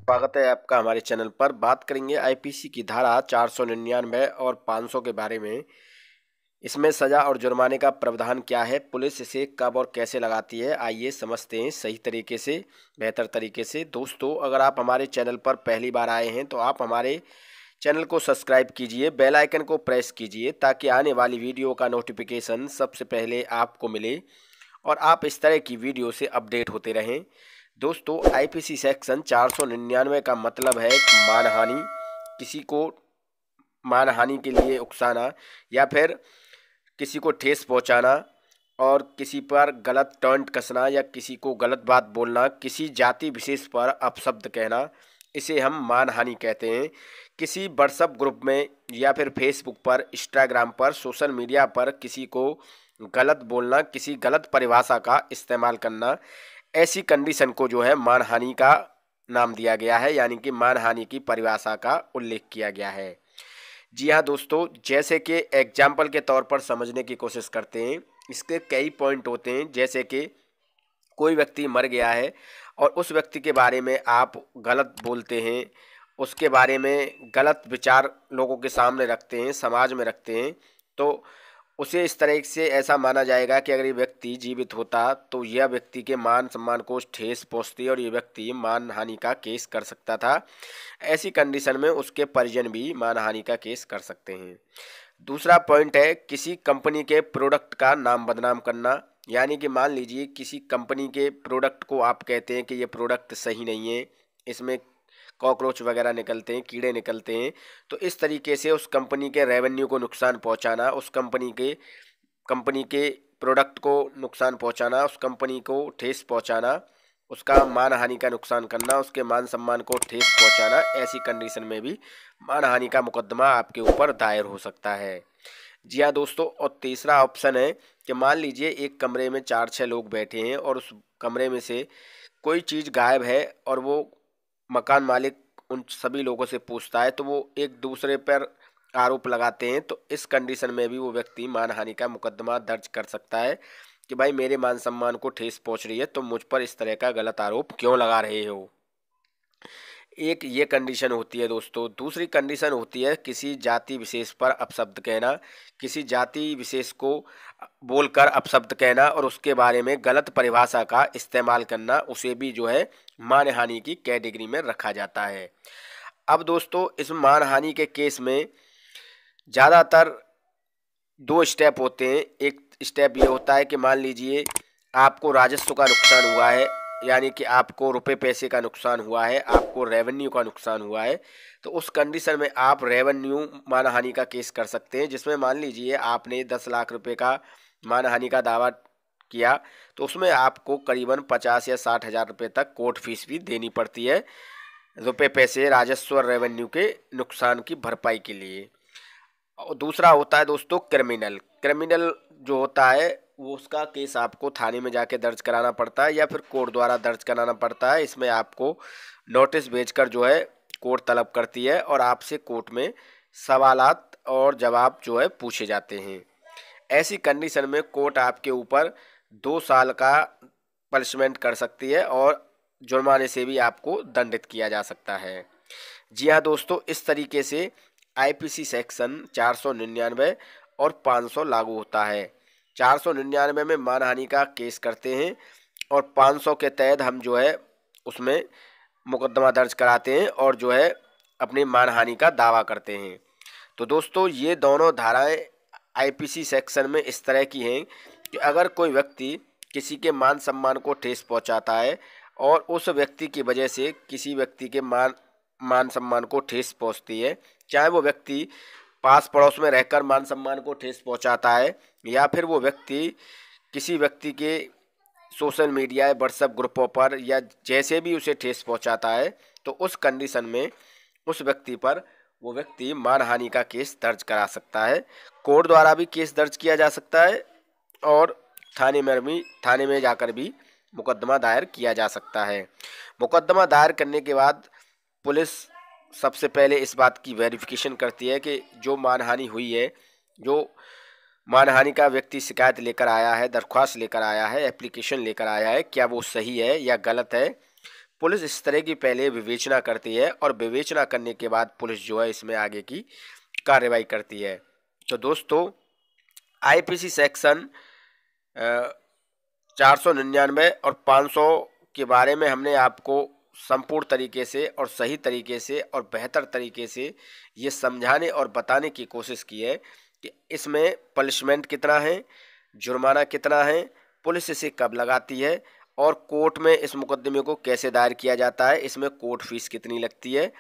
स्वागत है आपका हमारे चैनल पर। बात करेंगे आईपीसी की धारा 499 और 500 के बारे में। इसमें सजा और जुर्माने का प्रावधान क्या है, पुलिस इसे कब और कैसे लगाती है, आइए समझते हैं सही तरीके से, बेहतर तरीके से। दोस्तों, अगर आप हमारे चैनल पर पहली बार आए हैं तो आप हमारे चैनल को सब्सक्राइब कीजिए, बेल आइकन को प्रेस कीजिए ताकि आने वाली वीडियो का नोटिफिकेशन सबसे पहले आपको मिले और आप इस तरह की वीडियो से अपडेट होते रहें। दोस्तों, आईपीसी सेक्शन 499 का मतलब है कि मानहानि, किसी को मानहानि के लिए उकसाना या फिर किसी को ठेस पहुंचाना और किसी पर गलत टॉन्ट कसना या किसी को गलत बात बोलना, किसी जाति विशेष पर अपशब्द कहना, इसे हम मानहानि कहते हैं। किसी व्हाट्सएप ग्रुप में या फिर फेसबुक पर, इंस्टाग्राम पर, सोशल मीडिया पर किसी को गलत बोलना, किसी गलत परिभाषा का इस्तेमाल करना, ऐसी कंडीशन को जो है मानहानि का नाम दिया गया है, यानी कि मानहानि की परिभाषा का उल्लेख किया गया है। जी हाँ दोस्तों, जैसे कि एग्जाम्पल के तौर पर समझने की कोशिश करते हैं। इसके कई पॉइंट होते हैं, जैसे कि कोई व्यक्ति मर गया है और उस व्यक्ति के बारे में आप गलत बोलते हैं, उसके बारे में गलत विचार लोगों के सामने रखते हैं, समाज में रखते हैं, तो उसे इस तरह से ऐसा माना जाएगा कि अगर ये व्यक्ति जीवित होता तो यह व्यक्ति के मान सम्मान को ठेस पहुंचती और ये व्यक्ति मानहानि का केस कर सकता था। ऐसी कंडीशन में उसके परिजन भी मानहानि का केस कर सकते हैं। दूसरा पॉइंट है किसी कंपनी के प्रोडक्ट का नाम बदनाम करना, यानी कि मान लीजिए किसी कंपनी के प्रोडक्ट को आप कहते हैं कि ये प्रोडक्ट सही नहीं है, इसमें कॉकरोच वगैरह निकलते हैं, कीड़े निकलते हैं, तो इस तरीके से उस कंपनी के रेवेन्यू को नुकसान पहुंचाना, उस कंपनी के प्रोडक्ट को नुकसान पहुंचाना, उस कंपनी को ठेस पहुंचाना, उसका मानहानि का नुकसान करना, उसके मान सम्मान को ठेस पहुंचाना, ऐसी कंडीशन में भी मानहानि का मुकदमा आपके ऊपर दायर हो सकता है। जी हाँ दोस्तों, और तीसरा ऑप्शन है कि मान लीजिए एक कमरे में 4-6 लोग बैठे हैं और उस कमरे में से कोई चीज़ गायब है और वो मकान मालिक उन सभी लोगों से पूछता है, तो वो एक दूसरे पर आरोप लगाते हैं, तो इस कंडीशन में भी वो व्यक्ति मानहानि का मुकदमा दर्ज कर सकता है कि भाई मेरे मान सम्मान को ठेस पहुंच रही है, तो मुझ पर इस तरह का गलत आरोप क्यों लगा रहे हो। एक ये कंडीशन होती है दोस्तों। दूसरी कंडीशन होती है किसी जाति विशेष पर अपशब्द कहना, किसी जाति विशेष को बोलकर अपशब्द कहना और उसके बारे में गलत परिभाषा का इस्तेमाल करना, उसे भी जो है मानहानि की कैटेगरी में रखा जाता है। अब दोस्तों, इस मानहानि के केस में ज़्यादातर 2 स्टेप होते हैं। एक स्टेप ये होता है कि मान लीजिए आपको राजस्व का नुकसान हुआ है, यानी कि आपको रुपए पैसे का नुकसान हुआ है, आपको रेवेन्यू का नुकसान हुआ है, तो उस कंडीशन में आप रेवेन्यू मानहानि का केस कर सकते हैं, जिसमें मान लीजिए आपने 10 लाख रुपए का मानहानि का दावा किया, तो उसमें आपको करीबन 50 या 60 हज़ार रुपये तक कोर्ट फीस भी देनी पड़ती है, रुपए पैसे राजस्व और रेवेन्यू के नुकसान की भरपाई के लिए। और दूसरा होता है दोस्तों क्रिमिनल। क्रिमिनल जो होता है वो उसका केस आपको थाने में जाके दर्ज कराना पड़ता है या फिर कोर्ट द्वारा दर्ज कराना पड़ता है। इसमें आपको नोटिस भेजकर जो है कोर्ट तलब करती है और आपसे कोर्ट में सवालात और जवाब जो है पूछे जाते हैं। ऐसी कंडीशन में कोर्ट आपके ऊपर 2 साल का पनिशमेंट कर सकती है और जुर्माने से भी आपको दंडित किया जा सकता है। जी हाँ दोस्तों, इस तरीके से आईपीसी सेक्शन 499 और 500 लागू होता है। 499 में मानहानि का केस करते हैं और 500 के तहत हम जो है उसमें मुकदमा दर्ज कराते हैं और जो है अपनी मानहानि का दावा करते हैं। तो दोस्तों, ये दोनों धाराएं आईपीसी सेक्शन में इस तरह की हैं कि अगर कोई व्यक्ति किसी के मान सम्मान को ठेस पहुंचाता है और उस व्यक्ति की वजह से किसी व्यक्ति के मान सम्मान को ठेस पहुंचती है, चाहे वो व्यक्ति पास पड़ोस में रहकर मान सम्मान को ठेस पहुंचाता है या फिर वो व्यक्ति किसी व्यक्ति के सोशल मीडिया या व्हाट्सएप ग्रुपों पर या जैसे भी उसे ठेस पहुंचाता है, तो उस कंडीशन में उस व्यक्ति पर वो व्यक्ति मानहानि का केस दर्ज करा सकता है। कोर्ट द्वारा भी केस दर्ज किया जा सकता है और थाने में जाकर भी मुकदमा दायर किया जा सकता है। मुकदमा दायर करने के बाद पुलिस सबसे पहले इस बात की वेरिफिकेशन करती है कि जो मानहानि हुई है, जो मानहानि का व्यक्ति शिकायत लेकर आया है, दरख्वास्त लेकर आया है, एप्लीकेशन लेकर आया है, क्या वो सही है या गलत है। पुलिस इस तरह की पहले विवेचना करती है और विवेचना करने के बाद पुलिस जो है इसमें आगे की कार्रवाई करती है। तो दोस्तों, आईपीसी सेक्शन 499 और 500 के बारे में हमने आपको संपूर्ण तरीके से और सही तरीके से और बेहतर तरीके से ये समझाने और बताने की कोशिश की है कि इसमें पनिशमेंट कितना है, जुर्माना कितना है, पुलिस इसे कब लगाती है और कोर्ट में इस मुकदमे को कैसे दायर किया जाता है, इसमें कोर्ट फीस कितनी लगती है,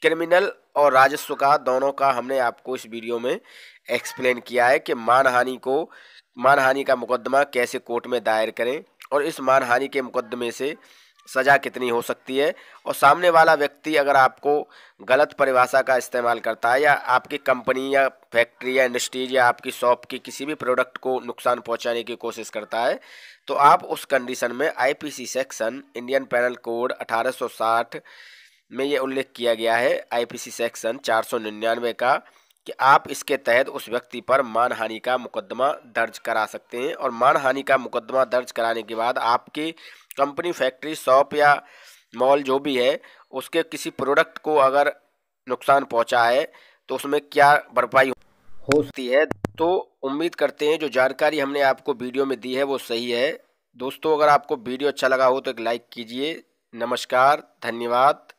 क्रिमिनल और राजस्व का दोनों का हमने आपको इस वीडियो में एक्सप्लेन किया है कि मानहानि का मुकदमा कैसे कोर्ट में दायर करें और इस मानहानि के मुकदमे से सज़ा कितनी हो सकती है। और सामने वाला व्यक्ति अगर आपको गलत परिभाषा का इस्तेमाल करता है या आपकी कंपनी या फैक्ट्री या इंडस्ट्रीज या आपकी शॉप की किसी भी प्रोडक्ट को नुकसान पहुंचाने की कोशिश करता है, तो आप उस कंडीशन में IPC section Indian penal code 1860 में ये उल्लेख किया गया है, आईपीसी सेक्शन 499 का, कि आप इसके तहत उस व्यक्ति पर मानहानि का मुकदमा दर्ज करा सकते हैं। और मानहानि का मुकदमा दर्ज कराने के बाद आपकी कंपनी, फैक्ट्री, शॉप या मॉल जो भी है उसके किसी प्रोडक्ट को अगर नुकसान पहुंचा है तो उसमें क्या भरपाई हो सकती है। तो उम्मीद करते हैं जो जानकारी हमने आपको वीडियो में दी है वो सही है। दोस्तों, अगर आपको वीडियो अच्छा लगा हो तो एक लाइक कीजिए। नमस्कार, धन्यवाद।